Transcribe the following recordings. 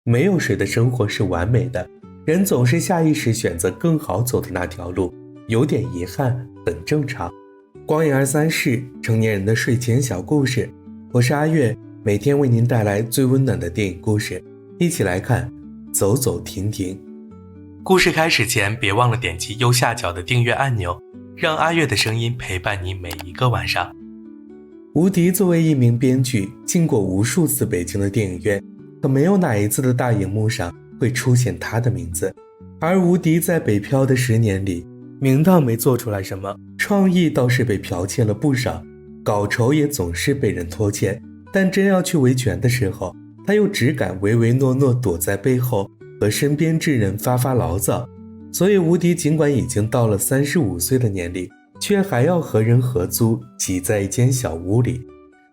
没有谁的生活是完美的，人总是下意识选择更好走的那条路，有点遗憾很正常。光影23事，成年人的睡前小故事，我是阿月，每天为您带来最温暖的电影故事，一起来看走走停停。故事开始前，别忘了点击右下角的订阅按钮，让阿月的声音陪伴你每一个晚上。吴迪作为一名编剧，进过无数次北京的电影院，可没有哪一次的大荧幕上会出现他的名字。而吴迪在北漂的10年里，名堂没做出来什么，创意倒是被剽窃了不少，稿酬也总是被人拖欠，但真要去维权的时候，他又只敢唯唯诺诺躲在背后和身边之人发发牢骚。所以吴迪尽管已经到了35岁的年龄，却还要和人合租，挤在一间小屋里。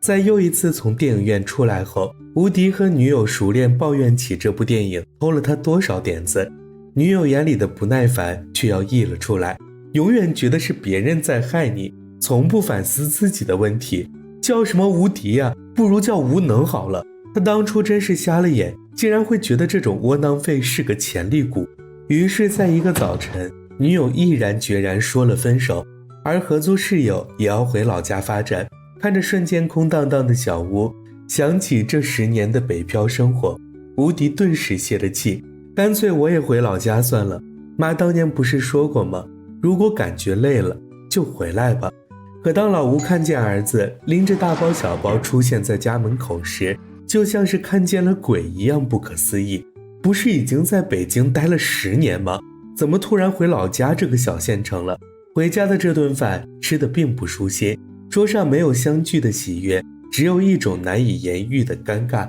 在又一次从电影院出来后，吴迪和女友熟练抱怨起这部电影偷了他多少点子，女友眼里的不耐烦却要溢了出来，永远觉得是别人在害你，从不反思自己的问题。叫什么无敌啊，不如叫无能好了。他当初真是瞎了眼，竟然会觉得这种窝囊废是个潜力股。于是在一个早晨，女友毅然决然说了分手，而合租室友也要回老家发展。看着瞬间空荡荡的小屋，想起这10年的北漂生活，吴迪顿时泄了气，干脆我也回老家算了。妈当年不是说过吗？如果感觉累了就回来吧。可当老吴看见儿子拎着大包小包出现在家门口时，就像是看见了鬼一样不可思议。不是已经在北京待了10年吗？怎么突然回老家这个小县城了？回家的这顿饭吃得并不舒心，桌上没有相聚的喜悦，只有一种难以言喻的尴尬。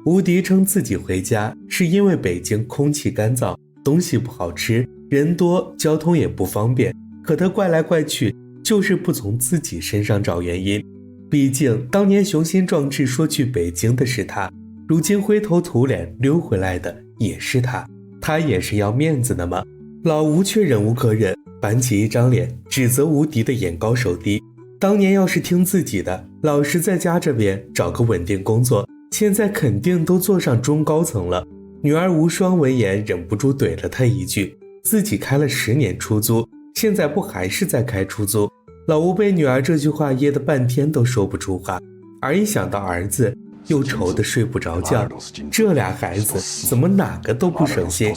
吴迪称自己回家是因为北京空气干燥，东西不好吃，人多，交通也不方便。可他怪来怪去，就是不从自己身上找原因。毕竟当年雄心壮志说去北京的是他，如今灰头土脸溜回来的也是他，他也是要面子的嘛。老吴却忍无可忍，板起一张脸指责吴迪的眼高手低。当年要是听自己的，老实在家这边找个稳定工作，现在肯定都做上中高层了。女儿无双闻言忍不住怼了他一句，自己开了10年出租，现在不还是在开出租？老吴被女儿这句话噎得半天都说不出话，而一想到儿子又愁得睡不着觉。这俩孩子怎么哪个都不省心？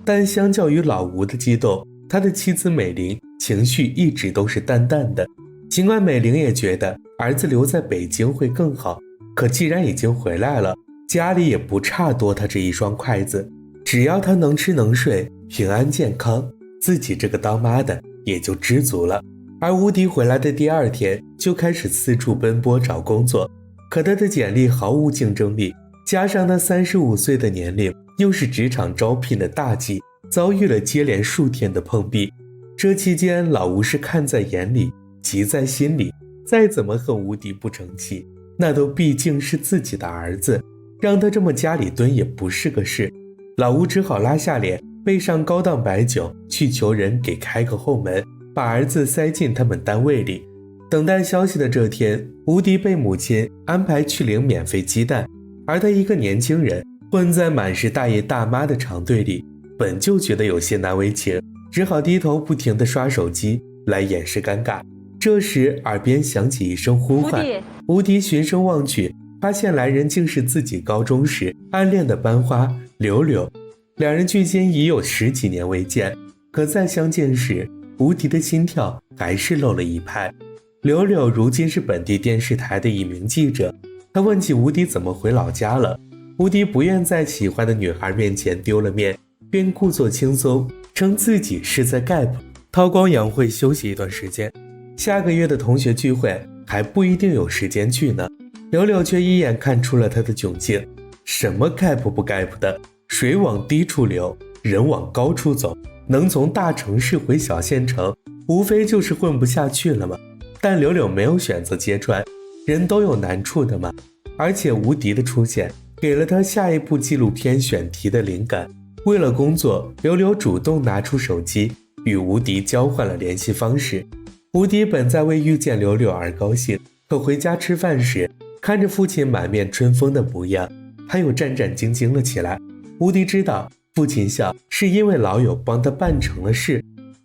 但相较于老吴的激动，他的妻子美玲情绪一直都是淡淡的。尽管美玲也觉得儿子留在北京会更好，可既然已经回来了，家里也不差多他这一双筷子，只要他能吃能睡，平安健康，自己这个当妈的也就知足了。而吴迪回来的第2天就开始四处奔波找工作，可他的简历毫无竞争力，加上他35岁的年龄，又是职场招聘的大忌，遭遇了接连数天的碰壁。这期间老吴是看在眼里，急在心里，再怎么恨吴迪不成器，那都毕竟是自己的儿子，让他这么家里蹲也不是个事。老吴只好拉下脸，备上高档白酒，去求人给开个后门，把儿子塞进他们单位里。等待消息的这天，吴迪被母亲安排去领免费鸡蛋，而他一个年轻人混在满是大爷大妈的长队里，本就觉得有些难为情，只好低头不停地刷手机来掩饰尴尬。这时耳边响起一声呼唤，吴迪循声望去，发现来人竟是自己高中时暗恋的班花柳柳。两人距今已有10几年未见，可再相见时，吴迪的心跳还是漏了一拍。柳柳如今是本地电视台的一名记者，他问起吴迪怎么回老家了。吴迪不愿在喜欢的女孩面前丢了面，便故作轻松，称自己是在 gap 韬光养晦休息一段时间，下个月的同学聚会还不一定有时间去呢。柳柳却一眼看出了他的窘境，什么 gap 不 gap 的，水往低处流，人往高处走，能从大城市回小县城，无非就是混不下去了嘛。但柳柳没有选择揭穿，人都有难处的嘛。而且吴迪的出现给了他下一部纪录片选题的灵感。为了工作，柳柳主动拿出手机与吴迪交换了联系方式。吴迪本在为遇见柳柳而高兴，可回家吃饭时，看着父亲满面春风的模样，他又战战兢兢了起来。吴迪知道父亲笑是因为老友帮他办成了事，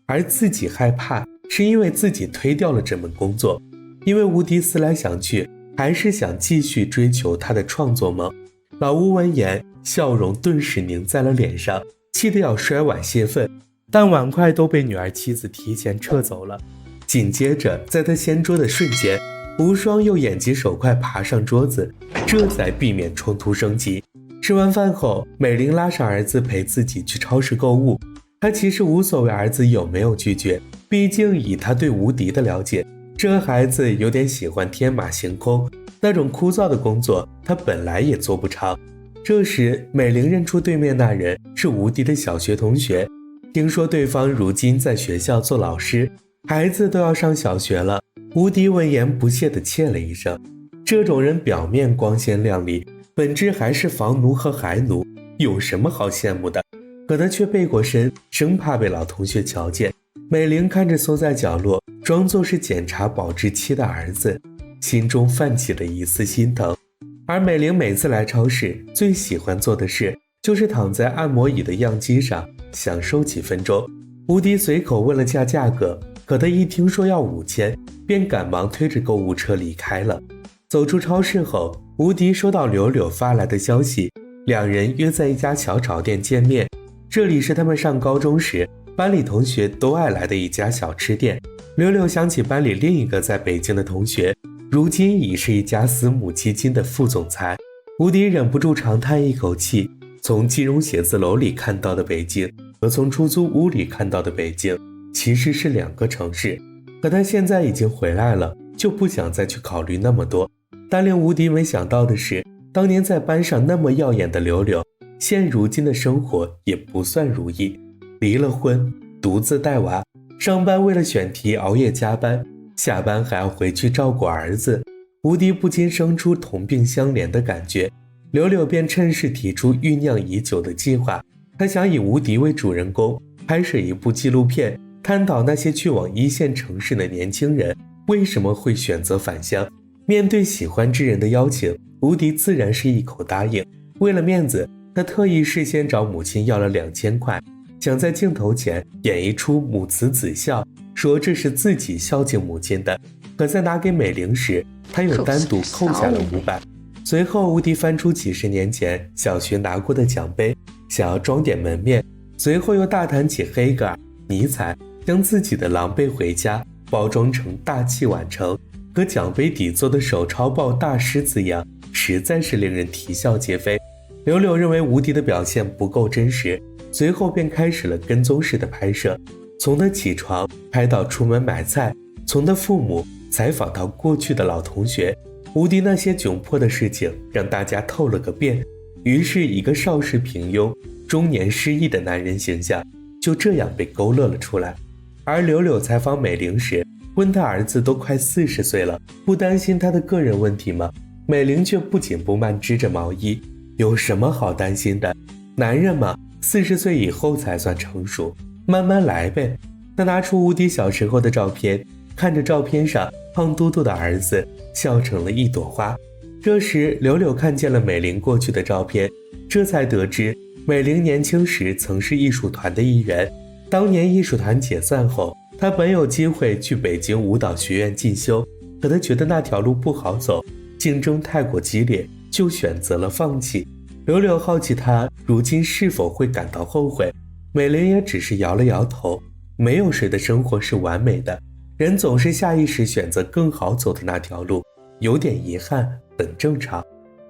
而自己害怕是因为自己推掉了这门工作。因为吴迪思来想去还是想继续追求他的创作梦。老吴闻言，笑容顿时凝在了脸上，气得要摔碗泄愤，但碗筷都被女儿妻子提前撤走了。紧接着在他掀桌的瞬间，无双又眼疾手快爬上桌子，这才避免冲突升级。吃完饭后，美玲拉上儿子陪自己去超市购物。她其实无所谓儿子有没有拒绝，毕竟以她对吴迪的了解，这孩子有点喜欢天马行空，那种枯燥的工作他本来也做不长。这时美玲认出对面那人是吴迪的小学同学，听说对方如今在学校做老师，孩子都要上小学了。吴迪闻言不屑地切了一声，这种人表面光鲜亮丽，本质还是房奴和孩奴，有什么好羡慕的？可他却背过身，生怕被老同学瞧见。美玲看着缩在角落装作是检查保质期的儿子，心中泛起了一丝心疼。而美玲每次来超市最喜欢做的事就是躺在按摩椅的样机上享受几分钟。吴迪随口问了下价格，可他一听说要5000，便赶忙推着购物车离开了。走出超市后，吴迪收到柳柳发来的消息，两人约在一家小炒店见面。这里是他们上高中时班里同学都爱来的一家小吃店。柳柳想起班里另一个在北京的同学，如今已是一家私募基金的副总裁。吴迪忍不住长叹一口气，从金融写字楼里看到的北京和从出租屋里看到的北京其实是两个城市。可他现在已经回来了，就不想再去考虑那么多。但令吴迪没想到的是，当年在班上那么耀眼的柳柳，现如今的生活也不算如意，离了婚，独自带娃，上班为了选题熬夜加班，下班还要回去照顾儿子。吴迪不禁生出同病相怜的感觉。柳柳便趁势提出酝酿已久的计划，他想以吴迪为主人公，拍摄一部纪录片，探讨那些去往一线城市的年轻人为什么会选择返乡。面对喜欢之人的邀请，吴迪自然是一口答应。为了面子，他特意事先找母亲要了2000块，想在镜头前演绎出母慈子孝，说这是自己孝敬母亲的。可在拿给美玲时，他又单独扣下了500。随后吴迪翻出几十年前小学拿过的奖杯，想要装点门面，随后又大谈起黑格尔、尼采，将自己的狼狈回家包装成大器晚成，和奖杯底座的手抄报大师字样，实在是令人啼笑皆非。柳柳认为吴迪的表现不够真实，随后便开始了跟踪式的拍摄，从他起床拍到出门买菜，从他父母采访到过去的老同学。吴迪那些窘迫的事情让大家透了个遍，于是一个少时平庸、中年失意的男人形象就这样被勾勒了出来。而柳柳采访美玲时，问他儿子都快40岁了，不担心他的个人问题吗？美玲却不紧不慢织着毛衣，有什么好担心的？男人嘛，40岁以后才算成熟，慢慢来呗。他拿出吴迪小时候的照片，看着照片上胖嘟嘟的儿子，笑成了一朵花。这时柳柳看见了美玲过去的照片，这才得知美玲年轻时曾是艺术团的一员。当年艺术团解散后，她本有机会去北京舞蹈学院进修，可她觉得那条路不好走，竞争太过激烈，就选择了放弃。柳柳好奇她如今是否会感到后悔，美玲也只是摇了摇头。没有谁的生活是完美的，人总是下意识选择更好走的那条路，有点遗憾很正常。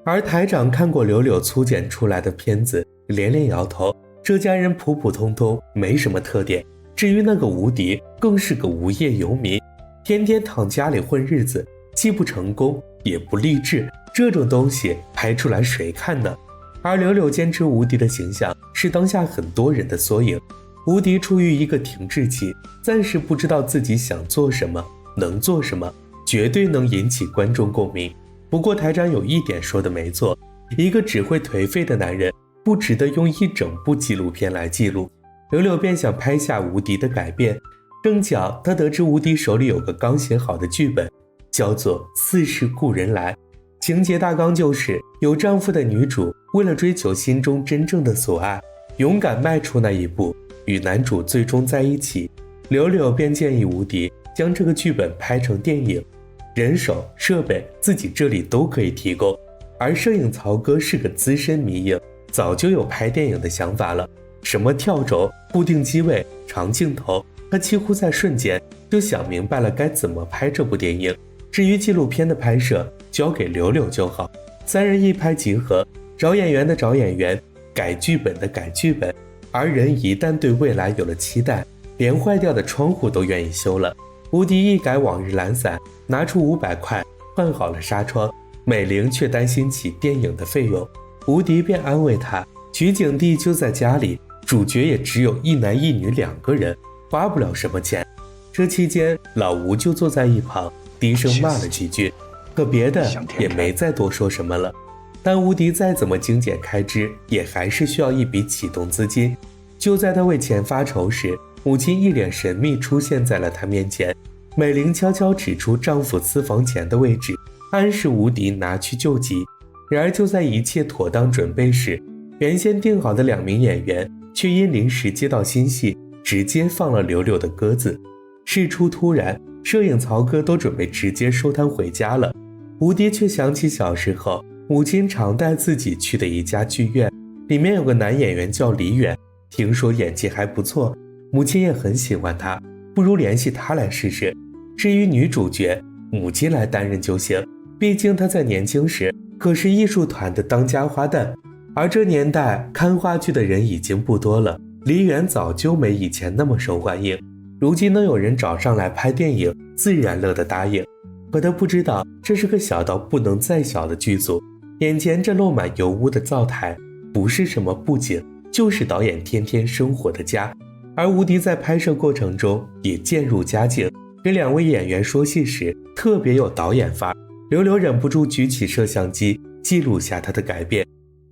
而台长看过柳柳粗剪出来的片子，连连摇头，这家人普普通通，没什么特点。至于那个吴迪，更是个无业游民，天天躺家里混日子，既不成功也不励志，这种东西拍出来谁看呢？而柳柳坚持吴迪的形象是当下很多人的缩影。吴迪处于一个停滞期，暂时不知道自己想做什么，能做什么，绝对能引起观众共鸣。不过台长有一点说的没错，一个只会颓废的男人不值得用一整部纪录片来记录。柳柳便想拍下吴迪的改变，正巧他得知吴迪手里有个刚写好的剧本，叫做《似是故人来》。情节大纲就是有丈夫的女主为了追求心中真正的所爱，勇敢迈出那一步，与男主最终在一起。柳柳便建议吴迪将这个剧本拍成电影，人手设备自己这里都可以提供。而摄影曹哥是个资深迷影，早就有拍电影的想法了，什么跳轴、固定机位、长镜头，他几乎在瞬间就想明白了该怎么拍这部电影。至于纪录片的拍摄，交给柳柳就好，三人一拍即合，找演员的找演员，改剧本的改剧本。而人一旦对未来有了期待，连坏掉的窗户都愿意修了。吴迪一改往日懒散，拿出500块换好了纱窗，美玲却担心起电影的费用。吴迪便安慰她，取景地就在家里，主角也只有一男一女2个人，花不了什么钱。这期间老吴就坐在一旁低声骂了几句，可别的也没再多说什么了。但吴迪再怎么精简开支，也还是需要一笔启动资金。就在他为钱发愁时，母亲一脸神秘出现在了他面前。美玲悄悄指出丈夫私房钱的位置，暗示吴迪拿去救急。然而就在一切妥当准备时，原先定好的2名演员却因临时接到新戏，直接放了柳柳的鸽子。事出突然，摄影曹哥都准备直接收摊回家了。吴迪却想起小时候母亲常带自己去的一家剧院，里面有个男演员叫李远，听说演技还不错，母亲也很喜欢他，不如联系他来试试。至于女主角，母亲来担任就行，毕竟她在年轻时可是艺术团的当家花旦。而这年代看话剧的人已经不多了，李远早就没以前那么受欢迎，如今能有人找上来拍电影，自然乐得答应。可他不知道，这是个小到不能再小的剧组，眼前这漏满油污的灶台，不是什么布景，就是导演天天生活的家。而吴迪在拍摄过程中也渐入佳境，给2位演员说戏时特别有导演范儿。柳柳忍不住举起摄像机记录下他的改变。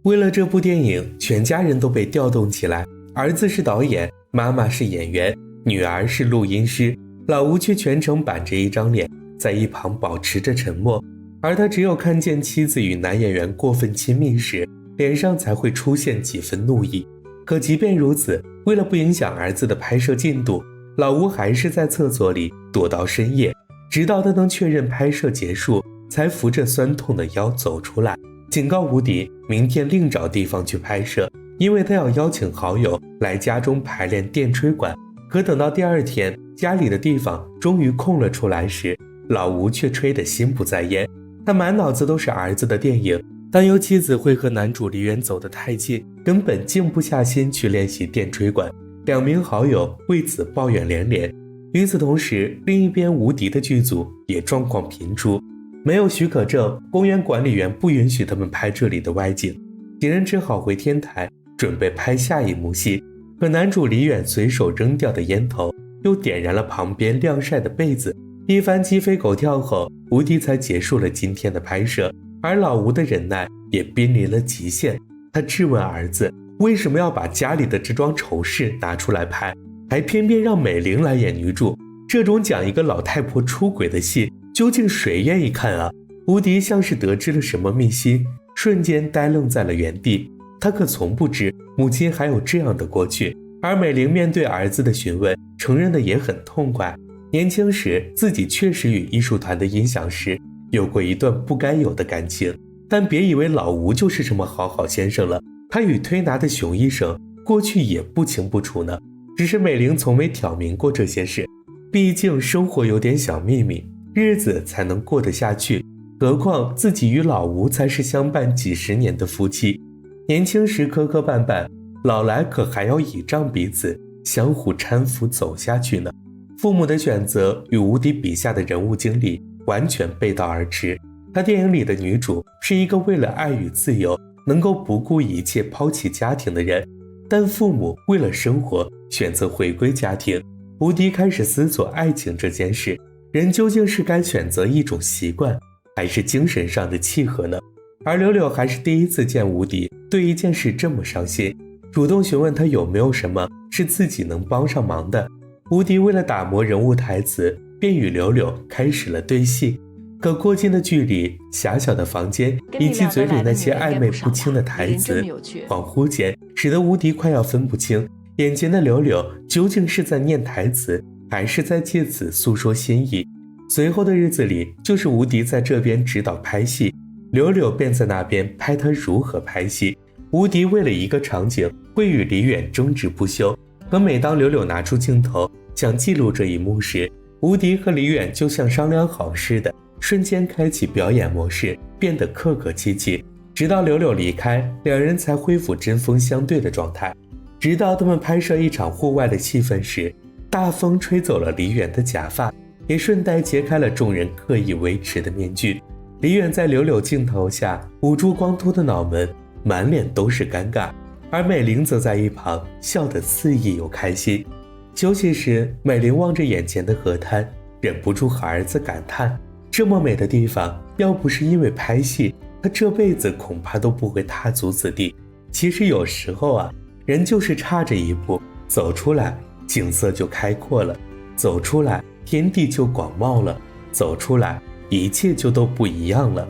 为了这部电影，全家人都被调动起来，儿子是导演，妈妈是演员，女儿是录音师，老吴却全程板着一张脸，在一旁保持着沉默。而他只有看见妻子与男演员过分亲密时，脸上才会出现几分怒意。可即便如此，为了不影响儿子的拍摄进度，老吴还是在厕所里躲到深夜，直到他能确认拍摄结束，才扶着酸痛的腰走出来，警告吴迪明天另找地方去拍摄，因为他要邀请好友来家中排练电吹管。可等到第2天家里的地方终于空了出来时，老吴却吹得心不在焉。他满脑子都是儿子的电影，担忧妻子会和男主离远走得太近，根本静不下心去练习电吹管。2名好友为此抱怨连连。与此同时，另一边吴迪的剧组也状况频出，没有许可证，公园管理员不允许他们拍这里的外景，几人只好回天台准备拍下一幕戏。可男主李远随手扔掉的烟头又点燃了旁边晾晒的被子，一番鸡飞狗跳后，吴迪才结束了今天的拍摄。而老吴的忍耐也濒临了极限，他质问儿子为什么要把家里的这桩丑事拿出来拍，还偏偏让美玲来演女主。这种讲一个老太婆出轨的戏，究竟谁愿意看啊？吴迪像是得知了什么秘辛，瞬间呆愣在了原地。他可从不知母亲还有这样的过去。而美玲面对儿子的询问，承认的也很痛快。年轻时自己确实与艺术团的音响师有过一段不该有的感情，但别以为老吴就是什么好好先生了，他与推拿的熊医生过去也不清不楚呢，只是美玲从没挑明过这些事。毕竟生活有点小秘密，日子才能过得下去，何况自己与老吴才是相伴几十年的夫妻，年轻时磕磕绊绊，老来可还要倚仗彼此，相互搀扶走下去呢。父母的选择与吴迪笔下的人物经历完全背道而驰。他电影里的女主是一个为了爱与自由能够不顾一切抛弃家庭的人，但父母为了生活选择回归家庭。吴迪开始思索爱情这件事，人究竟是该选择一种习惯，还是精神上的契合呢？而柳柳还是第一次见吴迪对一件事这么伤心，主动询问他有没有什么是自己能帮上忙的。吴迪为了打磨人物台词，便与柳柳开始了对戏。可过近的距离、狭小的房间以及嘴里那些暧昧不清的台词，恍惚间使得吴迪快要分不清眼前的柳柳究竟是在念台词，还是在借此诉说心意。随后的日子里，就是吴迪在这边指导拍戏，柳柳便在那边拍他如何拍戏。吴迪为了一个场景会与李远争执不休，可每当柳柳拿出镜头想记录这一幕时，吴迪和李远就像商量好似的，瞬间开启表演模式，变得客客气气，直到柳柳离开，两人才恢复针锋相对的状态。直到他们拍摄一场户外的戏份时，大风吹走了李远的假发，也顺带揭开了众人刻意维持的面具。李远在柳柳镜头下捂住光秃的脑门，满脸都是尴尬，而美玲则在一旁笑得肆意又开心。休息时，美玲望着眼前的河滩，忍不住和儿子感叹，这么美的地方，要不是因为拍戏，她这辈子恐怕都不会踏足此地。其实有时候啊，人就是差这一步，走出来景色就开阔了，走出来天地就广袤了，走出来一切就都不一样了。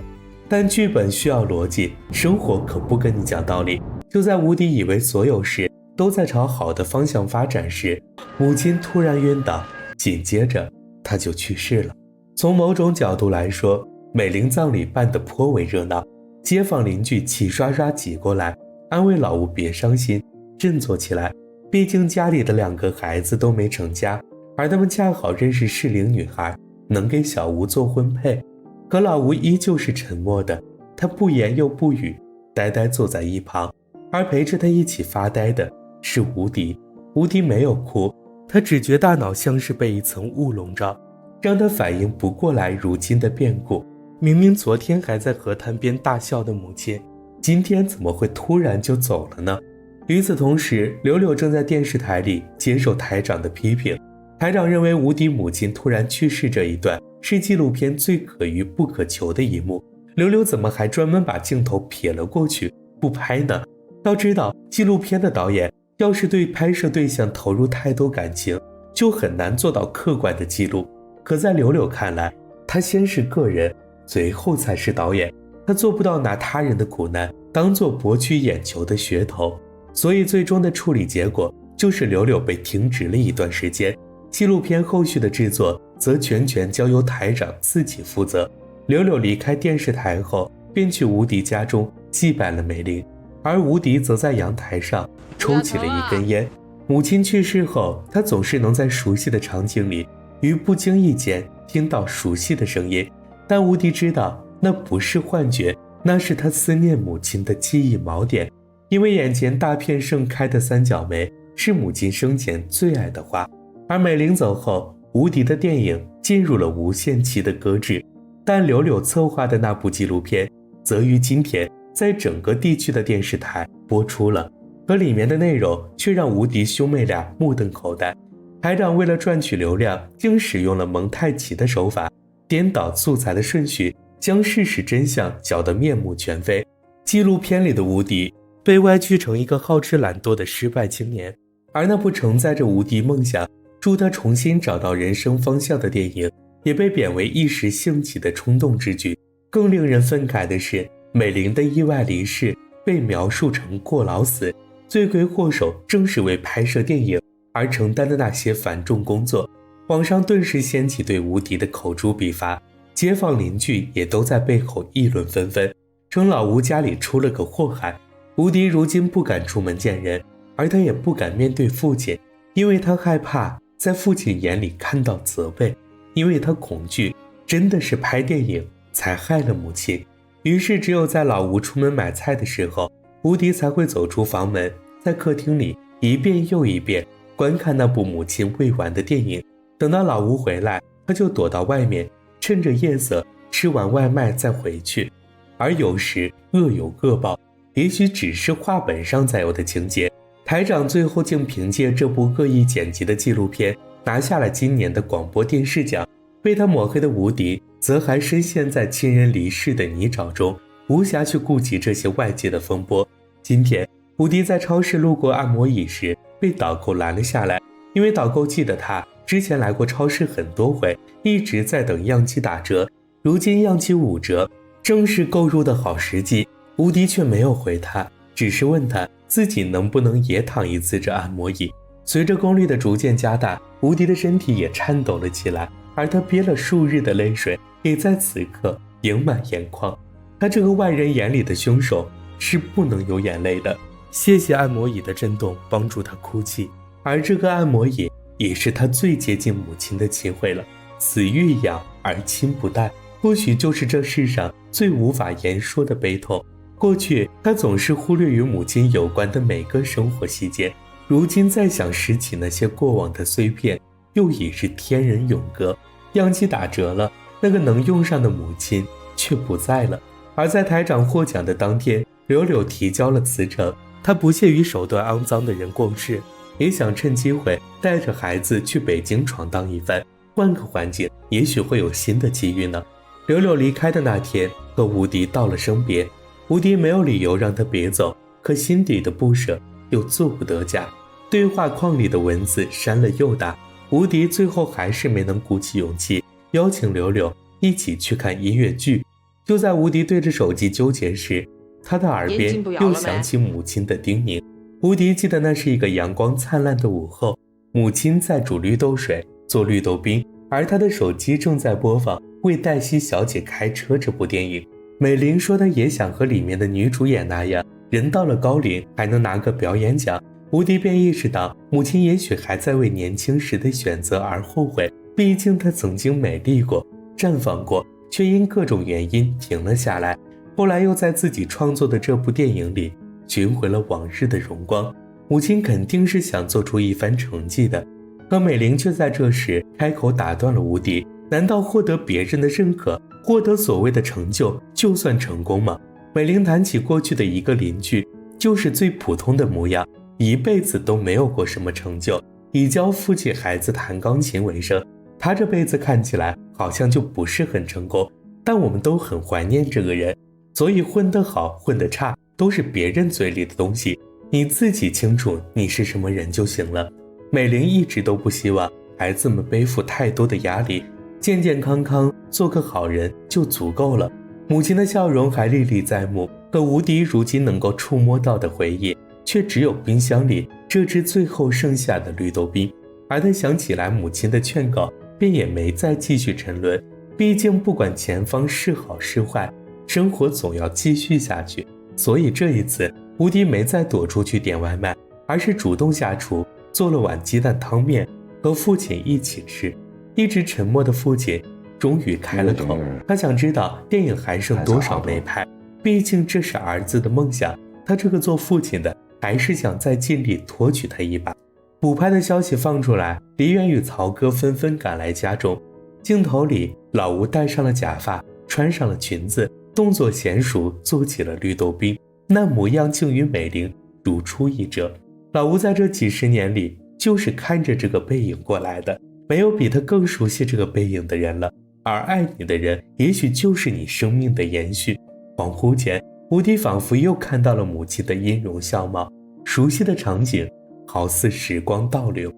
但剧本需要逻辑，生活可不跟你讲道理。就在吴迪以为所有事都在朝好的方向发展时，母亲突然晕倒，紧接着她就去世了。从某种角度来说，美玲葬礼办得颇为热闹，街坊邻居齐刷刷挤过来，安慰老吴别伤心，振作起来。毕竟家里的2个孩子都没成家，而他们恰好认识适龄女孩，能给小吴做婚配。可老吴依旧是沉默的，他不言又不语，呆呆坐在一旁，而陪着他一起发呆的是吴迪。吴迪没有哭，他只觉大脑像是被一层雾笼罩，让他反应不过来如今的变故。明明昨天还在河滩边大笑的母亲，今天怎么会突然就走了呢？与此同时，柳柳正在电视台里接受台长的批评。台长认为吴迪母亲突然去世这一段是纪录片最可遇不可求的一幕，柳柳怎么还专门把镜头撇了过去不拍呢？要知道，纪录片的导演要是对拍摄对象投入太多感情，就很难做到客观的记录。可在柳柳看来，他先是个人，随后才是导演，他做不到拿他人的苦难当作博取眼球的噱头。所以最终的处理结果就是柳柳被停职了一段时间，纪录片后续的制作则全权交由台长自己负责。柳柳离开电视台后，便去吴迪家中祭拜了美玲，而吴迪则在阳台上抽起了一根烟。母亲去世后，他总是能在熟悉的场景里于不经意间听到熟悉的声音，但吴迪知道那不是幻觉，那是他思念母亲的记忆锚点。因为眼前大片盛开的三角梅是母亲生前最爱的花，而美玲走后，吴迪的电影进入了无限期的搁置。但柳柳策划的那部纪录片则于今天在整个地区的电视台播出了，可里面的内容却让吴迪兄妹俩目瞪口呆。台长为了赚取流量，竟使用了蒙太奇的手法，颠倒素材的顺序，将事实真相搅得面目全非。纪录片里的吴迪被歪曲成一个好吃懒惰的失败青年，而那部承载着吴迪梦想助他重新找到人生方向的电影也被贬为一时兴起的冲动之举。更令人愤慨的是，美玲的意外离世被描述成过劳死，罪魁祸首正是为拍摄电影而承担的那些繁重工作。网上顿时掀起对吴迪的口诛笔伐，街坊邻居也都在背后议论纷纷，称老吴家里出了个祸害。吴迪如今不敢出门见人，而他也不敢面对父亲，因为他害怕在父亲眼里看到责备，因为他恐惧真的是拍电影才害了母亲。于是只有在老吴出门买菜的时候，吴迪才会走出房门，在客厅里一遍又一遍观看那部母亲未完的电影。等到老吴回来，他就躲到外面，趁着夜色吃完外卖再回去。而有时恶有恶报，也许只是画本上才有的情节。台长最后竟凭借这部恶意剪辑的纪录片拿下了今年的广播电视奖。被他抹黑的吴迪则还深陷在亲人离世的泥沼中，无暇去顾及这些外界的风波。今天吴迪在超市路过按摩椅时被导购拦了下来，因为导购记得他之前来过超市很多回，一直在等样机打折，如今漾起5折，正是购入的好时机。吴迪却没有回他，只是问他自己能不能也躺一次这按摩椅。随着功率的逐渐加大，吴迪的身体也颤抖了起来，而他憋了数日的泪水也在此刻盈满眼眶。他这个外人眼里的凶手是不能有眼泪的。谢谢按摩椅的震动帮助他哭泣，而这个按摩椅也是他最接近母亲的机会了。子欲养而亲不待，或许就是这世上最无法言说的悲痛。过去他总是忽略与母亲有关的每个生活细节，如今再想拾起那些过往的碎片，又已是天人永隔。样机打折了，那个能用上的母亲却不在了。而在台长获奖的当天，柳柳提交了辞呈。他不屑与手段肮脏的人共事，也想趁机会带着孩子去北京闯荡一番，换个环境，也许会有新的机遇呢。柳柳离开的那天，和吴迪道了声别。吴迪没有理由让他别走，可心底的不舍又做不得假。对话框里的文字删了又打，吴迪最后还是没能鼓起勇气邀请柳柳一起去看音乐剧。就在吴迪对着手机纠结时，他的耳边又响起母亲的叮咛。吴迪记得那是一个阳光灿烂的午后，母亲在煮绿豆水做绿豆冰，而他的手机正在播放《为黛西小姐开车》这部电影。美玲说她也想和里面的女主演那样，人到了高龄还能拿个表演奖。吴迪便意识到母亲也许还在为年轻时的选择而后悔，毕竟她曾经美丽过，绽放过，却因各种原因停了下来。后来又在自己创作的这部电影里寻回了往日的荣光。母亲肯定是想做出一番成绩的，可美玲却在这时开口打断了吴迪。难道获得别人的认可，获得所谓的成就算成功吗？美玲谈起过去的一个邻居，就是最普通的模样，一辈子都没有过什么成就，以教父亲孩子弹钢琴为生。他这辈子看起来好像就不是很成功，但我们都很怀念这个人。所以混得好混得差都是别人嘴里的东西，你自己清楚你是什么人就行了。美玲一直都不希望孩子们背负太多的压力，健健康康做个好人就足够了。母亲的笑容还历历在目，可吴迪如今能够触摸到的回忆却只有冰箱里这只最后剩下的绿豆冰。而他想起来母亲的劝告，便也没再继续沉沦。毕竟不管前方是好是坏，生活总要继续下去。所以这一次吴迪没再躲出去点外卖，而是主动下厨做了碗鸡蛋汤面和父亲一起吃。一直沉默的父亲终于开了口，他想知道电影还剩多少没拍，毕竟这是儿子的梦想，他这个做父亲的还是想再尽力托举他一把。补拍的消息放出来，梨园与曹哥纷纷赶来家中。镜头里，老吴戴上了假发，穿上了裙子，动作娴熟，做起了绿豆冰，那模样竟与美玲如出一辙。老吴在这几十年里就是看着这个背影过来的，没有比他更熟悉这个背影的人了，而爱你的人也许就是你生命的延续。恍惚间，吴迪仿佛又看到了母亲的音容笑貌，熟悉的场景好似时光倒流。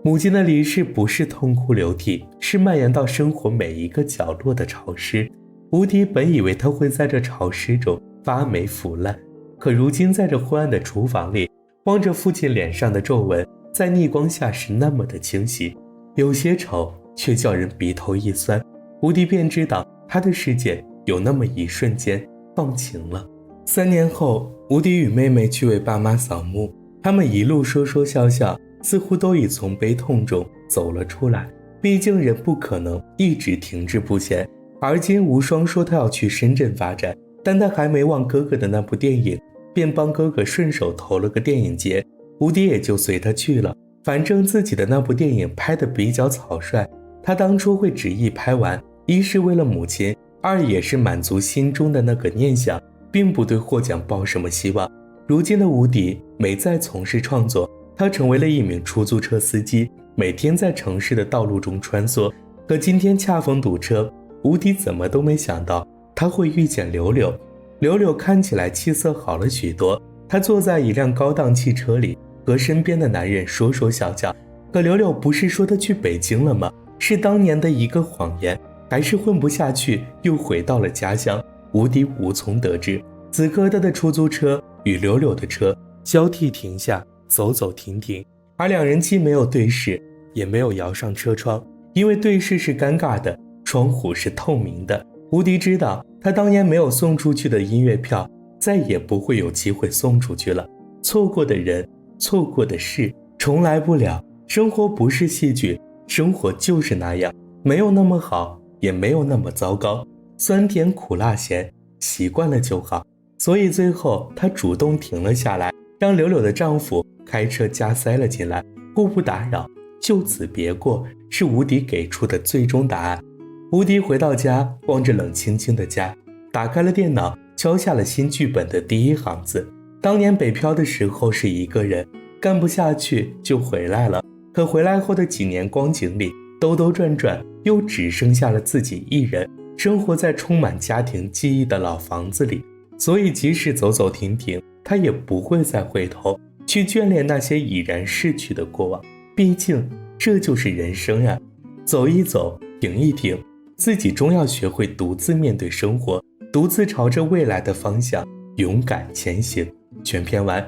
母亲的离世不是痛哭流涕，是蔓延到生活每一个角落的潮湿。吴迪本以为他会在这潮湿中发霉腐烂，可如今在这昏暗的厨房里，望着父亲脸上的皱纹，在逆光下是那么的清晰，有些丑，却叫人鼻头一酸。吴迪便知道他的世界有那么一瞬间放晴了。3年后，吴迪与妹妹去为爸妈扫墓，他们一路说说笑笑，似乎都已从悲痛中走了出来。毕竟人不可能一直停滞不前。而今无双说他要去深圳发展，但他还没忘哥哥的那部电影，便帮哥哥顺手投了个电影节。吴迪也就随他去了，反正自己的那部电影拍得比较草率，他当初会执意拍完，一是为了母亲，二也是满足心中的那个念想，并不对获奖抱什么希望。如今的吴迪没再从事创作，他成为了一名出租车司机，每天在城市的道路中穿梭。可今天恰逢堵车，吴迪怎么都没想到他会遇见柳柳。柳柳看起来气色好了许多，他坐在一辆高档汽车里，和身边的男人说说笑笑。可柳柳不是说他去北京了吗？是当年的一个谎言。还是混不下去，又回到了家乡。吴迪无从得知，此刻他的出租车与柳柳的车交替停下，走走停停，而两人既没有对视，也没有摇上车窗，因为对视是尴尬的，窗户是透明的。吴迪知道，他当年没有送出去的音乐票，再也不会有机会送出去了。错过的人，错过的事，重来不了。生活不是戏剧，生活就是那样，没有那么好，也没有那么糟糕，酸甜苦辣咸，习惯了就好。所以最后她主动停了下来，让柳柳的丈夫开车加塞了进来，互不打扰，就此别过，是吴迪给出的最终答案。吴迪回到家，望着冷清清的家，打开了电脑，敲下了新剧本的第一行字。当年北漂的时候是一个人，干不下去就回来了，可回来后的几年光景里，兜兜转转，又只剩下了自己一人，生活在充满家庭记忆的老房子里。所以即使走走停停，他也不会再回头去眷恋那些已然逝去的过往，毕竟这就是人生啊，走一走，停一停，自己终要学会独自面对生活，独自朝着未来的方向勇敢前行。全篇完。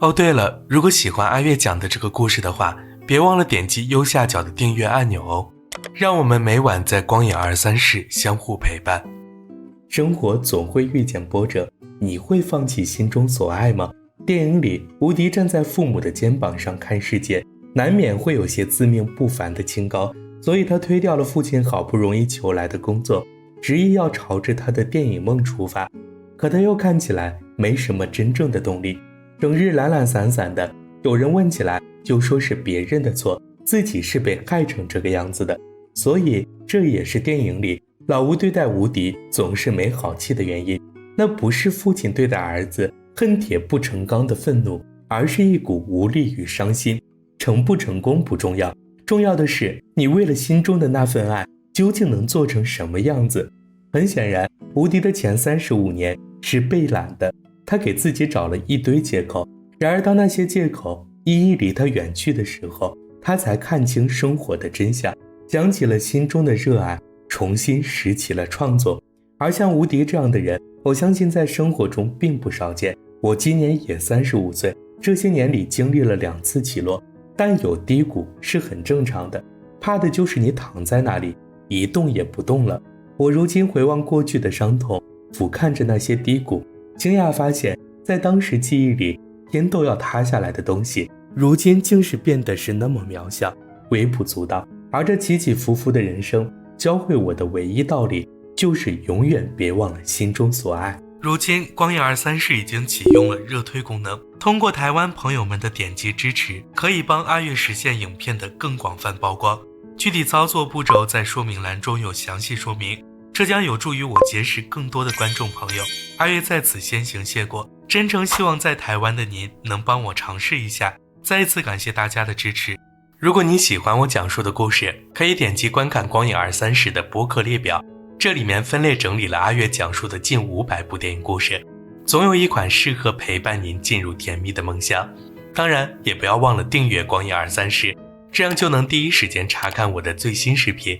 哦，对了，如果喜欢阿月讲的这个故事的话，别忘了点击右下角的订阅按钮哦，让我们每晚在光影23室相互陪伴。生活总会遇见波折，你会放弃心中所爱吗？电影里，吴迪站在父母的肩膀上看世界，难免会有些自命不凡的清高，所以他推掉了父亲好不容易求来的工作，执意要朝着他的电影梦出发。可他又看起来没什么真正的动力，整日懒懒散散的，有人问起来就说是别人的错，自己是被害成这个样子的。所以这也是电影里老吴对待吴迪总是没好气的原因。那不是父亲对待儿子恨铁不成钢的愤怒，而是一股无力与伤心。成不成功不重要，重要的是你为了心中的那份爱究竟能做成什么样子。很显然，吴迪的前35年是被懒的，他给自己找了一堆借口。然而当那些借口一一离他远去的时候，他才看清生活的真相，想起了心中的热爱，重新拾起了创作。而像吴迪这样的人，我相信在生活中并不少见。我今年也35岁，这些年里经历了2次起落，但有低谷是很正常的，怕的就是你躺在那里一动也不动了。我如今回望过去的伤痛，俯瞰着那些低谷，惊讶发现在当时记忆里天都要塌下来的东西，如今竟是变得是那么渺小，微不足道。而这起起伏伏的人生教会我的唯一道理，就是永远别忘了心中所爱。如今光影23室已经启用了热推功能，通过台湾朋友们的点击支持，可以帮阿月实现影片的更广泛曝光。具体操作步骤在说明栏中有详细说明，这将有助于我结识更多的观众朋友。阿月在此先行谢过，真诚希望在台湾的您能帮我尝试一下，再一次感谢大家的支持。如果你喜欢我讲述的故事，可以点击观看光影23室的播客列表，这里面分类整理了阿月讲述的近500部电影故事，总有一款适合陪伴您进入甜蜜的梦乡。当然也不要忘了订阅光影23室，这样就能第一时间查看我的最新视频。